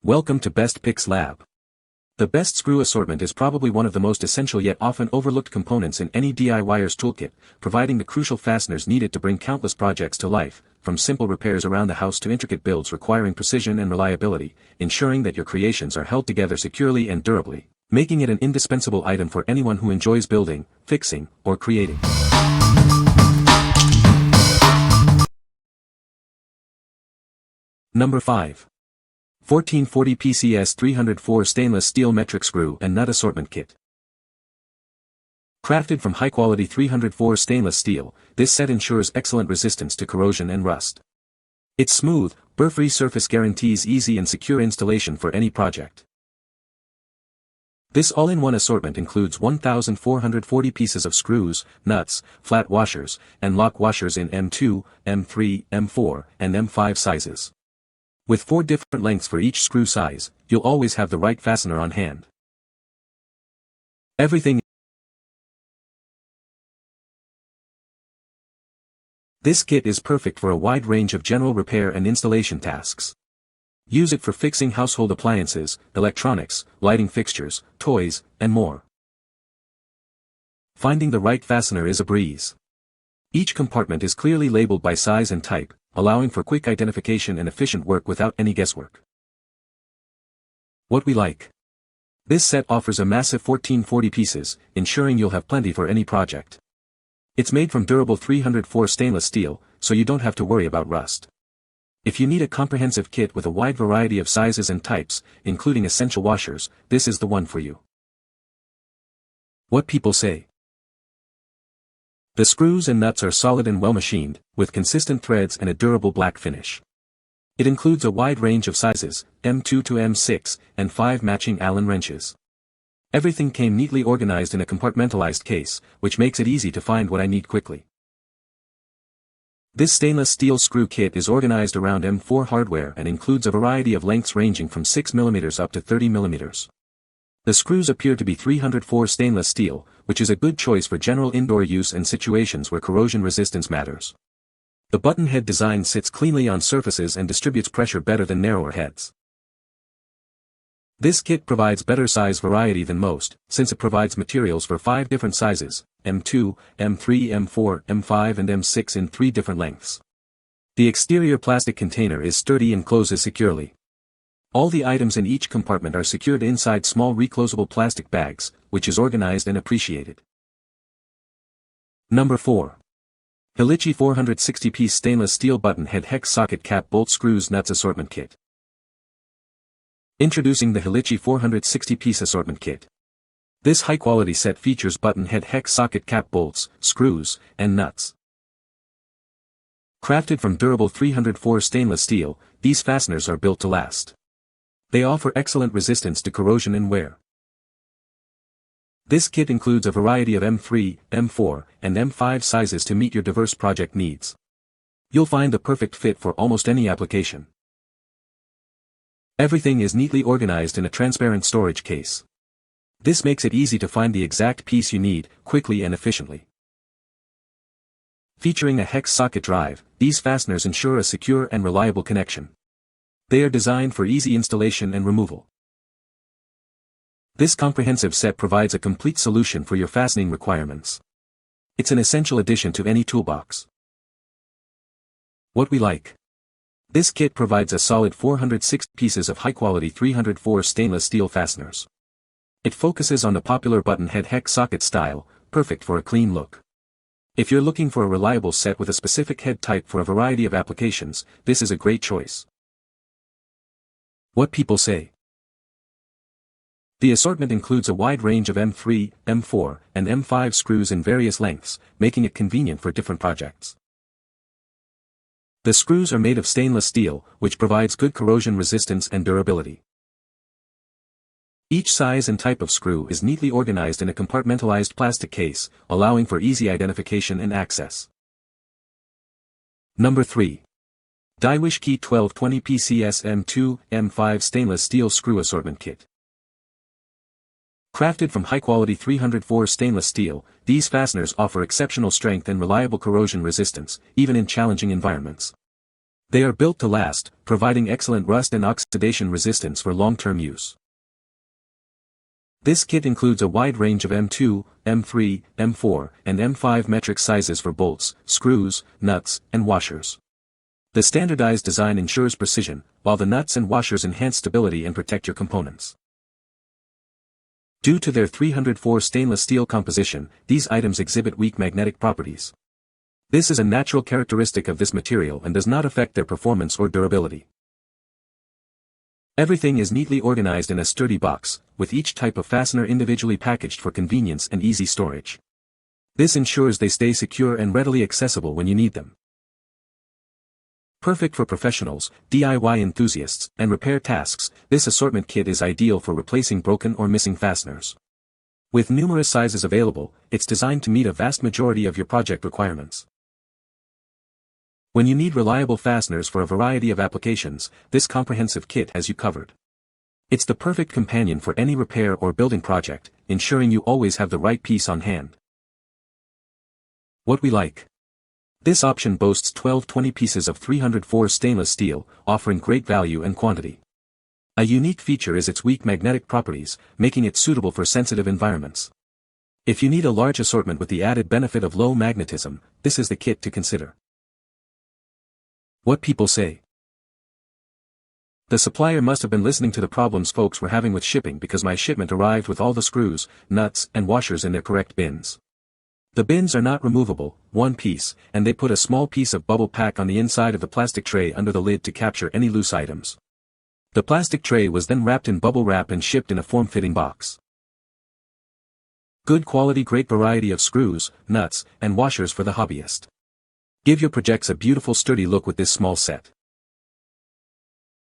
Welcome to Best Picks Lab. The best screw assortment is probably one of the most essential yet often overlooked components in any DIYer's toolkit, providing the crucial fasteners needed to bring countless projects to life, from simple repairs around the house to intricate builds requiring precision and reliability, ensuring that your creations are held together securely and durably, making it an indispensable item for anyone who enjoys building, fixing, or creating. Number 5. 1440 PCS 304 Stainless Steel Metric Screw and Nut Assortment Kit. Crafted from high-quality 304 stainless steel, this set ensures excellent resistance to corrosion and rust. Its smooth, burr-free surface guarantees easy and secure installation for any project. This all-in-one assortment includes 1,440 pieces of screws, nuts, flat washers, and lock washers in M2, M3, M4, and M5 sizes. With 4 different lengths for each screw size, you'll always have the right fastener on hand. This kit is perfect for a wide range of general repair and installation tasks. Use it for fixing household appliances, electronics, lighting fixtures, toys, and more. Finding the right fastener is a breeze. Each compartment is clearly labeled by size and type, allowing for quick identification and efficient work without any guesswork. What we like. This set offers a massive 1440 pieces, ensuring you'll have plenty for any project. It's made from durable 304 stainless steel, so you don't have to worry about rust. If you need a comprehensive kit with a wide variety of sizes and types, including essential washers, this is the one for you. What people say. The screws and nuts are solid and well machined, with consistent threads and a durable black finish. It includes a wide range of sizes, M2 to M6, and 5 matching Allen wrenches. Everything came neatly organized in a compartmentalized case, which makes it easy to find what I need quickly. This stainless steel screw kit is organized around M4 hardware and includes a variety of lengths ranging from 6 mm up to 30 mm. The screws appear to be 304 stainless steel, which is a good choice for general indoor use and situations where corrosion resistance matters. The button head design sits cleanly on surfaces and distributes pressure better than narrower heads. This kit provides better size variety than most, since it provides materials for 5 different sizes, M2, M3, M4, M5 and M6 in 3 different lengths. The exterior plastic container is sturdy and closes securely. All the items in each compartment are secured inside small reclosable plastic bags, which is organized and appreciated. Number 4. Hilitchi 460-piece stainless steel button head hex socket cap bolt screws nuts assortment kit. Introducing the Hilitchi 460-piece assortment kit. This high-quality set features button head hex socket cap bolts, screws, and nuts. Crafted from durable 304 stainless steel, these fasteners are built to last. They offer excellent resistance to corrosion and wear. This kit includes a variety of M3, M4, and M5 sizes to meet your diverse project needs. You'll find the perfect fit for almost any application. Everything is neatly organized in a transparent storage case. This makes it easy to find the exact piece you need, quickly and efficiently. Featuring a hex socket drive, these fasteners ensure a secure and reliable connection. They are designed for easy installation and removal. This comprehensive set provides a complete solution for your fastening requirements. It's an essential addition to any toolbox. What we like. This kit provides a solid 406 pieces of high-quality 304 stainless steel fasteners. It focuses on the popular button head hex socket style, perfect for a clean look. If you're looking for a reliable set with a specific head type for a variety of applications, this is a great choice. What people say. The assortment includes a wide range of M3, M4, and M5 screws in various lengths, making it convenient for different projects. The screws are made of stainless steel, which provides good corrosion resistance and durability. Each size and type of screw is neatly organized in a compartmentalized plastic case, allowing for easy identification and access. Number 3. DYWISHKEY 1220 PCS M2, M5 Stainless Steel Screw Assortment Kit. Crafted from high-quality 304 stainless steel, these fasteners offer exceptional strength and reliable corrosion resistance, even in challenging environments. They are built to last, providing excellent rust and oxidation resistance for long-term use. This kit includes a wide range of M2, M3, M4, and M5 metric sizes for bolts, screws, nuts, and washers. The standardized design ensures precision, while the nuts and washers enhance stability and protect your components. Due to their 304 stainless steel composition, these items exhibit weak magnetic properties. This is a natural characteristic of this material and does not affect their performance or durability. Everything is neatly organized in a sturdy box, with each type of fastener individually packaged for convenience and easy storage. This ensures they stay secure and readily accessible when you need them. Perfect for professionals, DIY enthusiasts, and repair tasks, this assortment kit is ideal for replacing broken or missing fasteners. With numerous sizes available, it's designed to meet a vast majority of your project requirements. When you need reliable fasteners for a variety of applications, this comprehensive kit has you covered. It's the perfect companion for any repair or building project, ensuring you always have the right piece on hand. What we like. This option boasts 12/20 pieces of 304 stainless steel, offering great value and quantity. A unique feature is its weak magnetic properties, making it suitable for sensitive environments. If you need a large assortment with the added benefit of low magnetism, this is the kit to consider. What people say. The supplier must have been listening to the problems folks were having with shipping because my shipment arrived with all the screws, nuts, and washers in their correct bins. The bins are not removable, one piece, and they put a small piece of bubble pack on the inside of the plastic tray under the lid to capture any loose items. The plastic tray was then wrapped in bubble wrap and shipped in a form-fitting box. Good quality, great variety of screws, nuts, and washers for the hobbyist. Give your projects a beautiful sturdy look with this small set.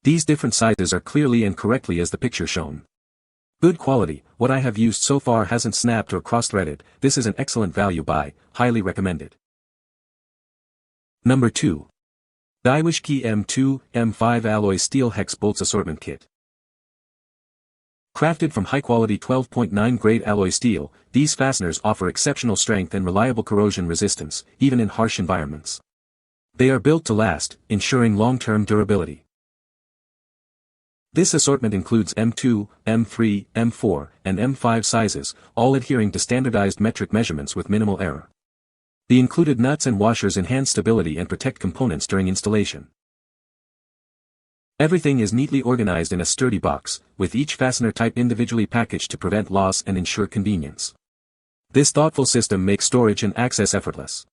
These different sizes are clearly and correctly as the picture shown. Good quality, what I have used so far hasn't snapped or cross-threaded, this is an excellent value buy, highly recommended. Number 2. DYWISHKEY M2, M5 Alloy Steel Hex Bolts Assortment Kit. Crafted from high-quality 12.9 grade alloy steel, these fasteners offer exceptional strength and reliable corrosion resistance, even in harsh environments. They are built to last, ensuring long-term durability. This assortment includes M2, M3, M4, and M5 sizes, all adhering to standardized metric measurements with minimal error. The included nuts and washers enhance stability and protect components during installation. Everything is neatly organized in a sturdy box, with each fastener type individually packaged to prevent loss and ensure convenience. This thoughtful system makes storage and access effortless.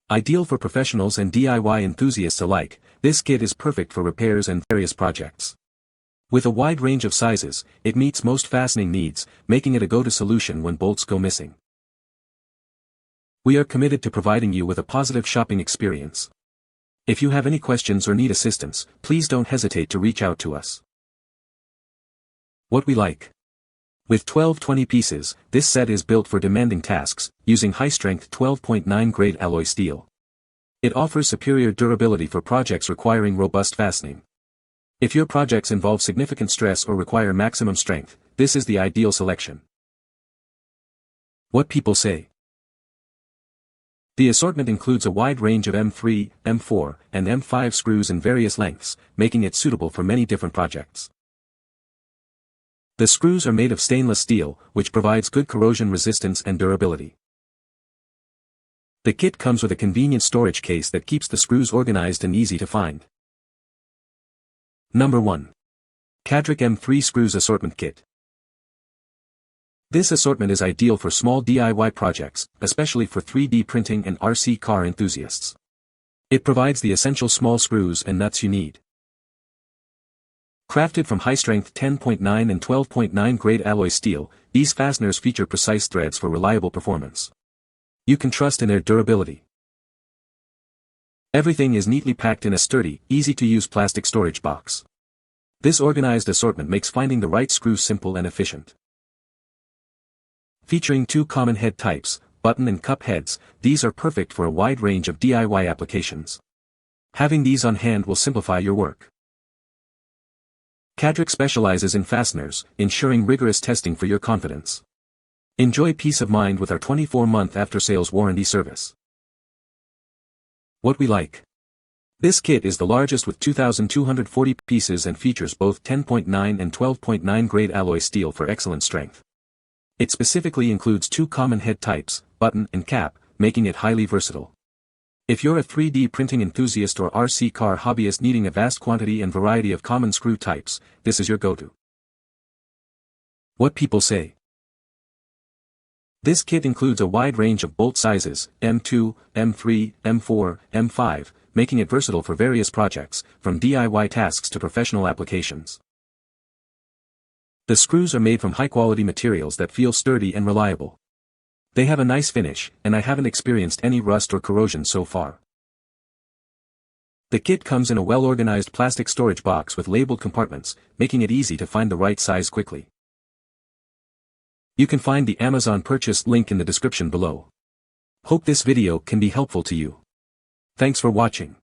Ideal for professionals and DIY enthusiasts alike, this kit is perfect for repairs and various projects. With a wide range of sizes, it meets most fastening needs, making it a go-to solution when bolts go missing. We are committed to providing you with a positive shopping experience. If you have any questions or need assistance, please don't hesitate to reach out to us. What we like. With 12/20 pieces, this set is built for demanding tasks, using high-strength 12.9 grade alloy steel. It offers superior durability for projects requiring robust fastening. If your projects involve significant stress or require maximum strength, this is the ideal selection. What people say. The assortment includes a wide range of M3, M4, and M5 screws in various lengths, making it suitable for many different projects. The screws are made of stainless steel, which provides good corrosion resistance and durability. The kit comes with a convenient storage case that keeps the screws organized and easy to find. Number 1. Kadrick M3 Screws Assortment Kit. This assortment is ideal for small DIY projects, especially for 3D printing and RC car enthusiasts. It provides the essential small screws and nuts you need. Crafted from high-strength 10.9 and 12.9 grade alloy steel, these fasteners feature precise threads for reliable performance. You can trust in their durability. Everything is neatly packed in a sturdy, easy-to-use plastic storage box. This organized assortment makes finding the right screw simple and efficient. Featuring 2 common head types, button and cup heads, these are perfect for a wide range of DIY applications. Having these on hand will simplify your work. Kadrick specializes in fasteners, ensuring rigorous testing for your confidence. Enjoy peace of mind with our 24-month after-sales warranty service. What we like. This kit is the largest with 2,240 pieces and features both 10.9 and 12.9 grade alloy steel for excellent strength. It specifically includes two common head types, button and cap, making it highly versatile. If you're a 3D printing enthusiast or RC car hobbyist needing a vast quantity and variety of common screw types, this is your go-to. What people say. This kit includes a wide range of bolt sizes, M2, M3, M4, M5, making it versatile for various projects, from DIY tasks to professional applications. The screws are made from high-quality materials that feel sturdy and reliable. They have a nice finish, and I haven't experienced any rust or corrosion so far. The kit comes in a well-organized plastic storage box with labeled compartments, making it easy to find the right size quickly. You can find the Amazon purchase link in the description below. Hope this video can be helpful to you. Thanks for watching.